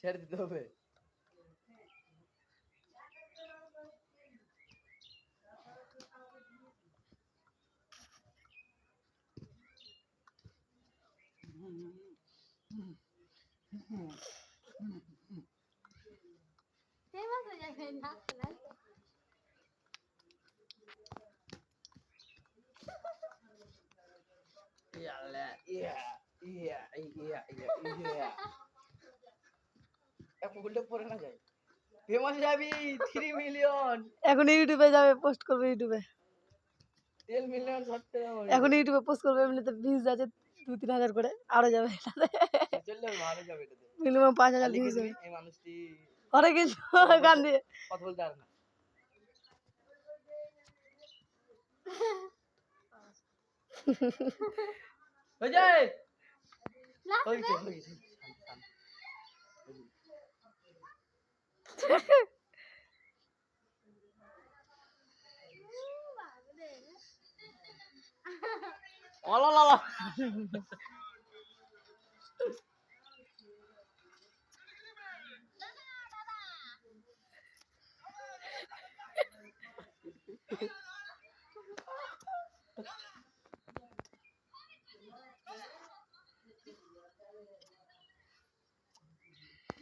ছেড়ে দিতে হবে। ফেমাস হয়ে যাবে না ফেমাস যাবি 3 মিলিয়ন। এখন ইউটিউবে যাবে, পোস্ট করবে ইউটিউবে। 10 মিলিয়ন ধরতে হবে। এখন ইউটিউবে পোস্ট করবে, এমনিতে ভিউজ আছে 2-3 হাজার করে, আরো যাবে চললে ভালো যাবে এটাতে। মিনিমাম 5,000 খালি ভিউজ কিন্তু যাবে। এই মানুষটি আরে কিছু গান দিয়ে কথা বলতে পারে না। হয়ে যায় হয়েছে হয়েছে। অলালালা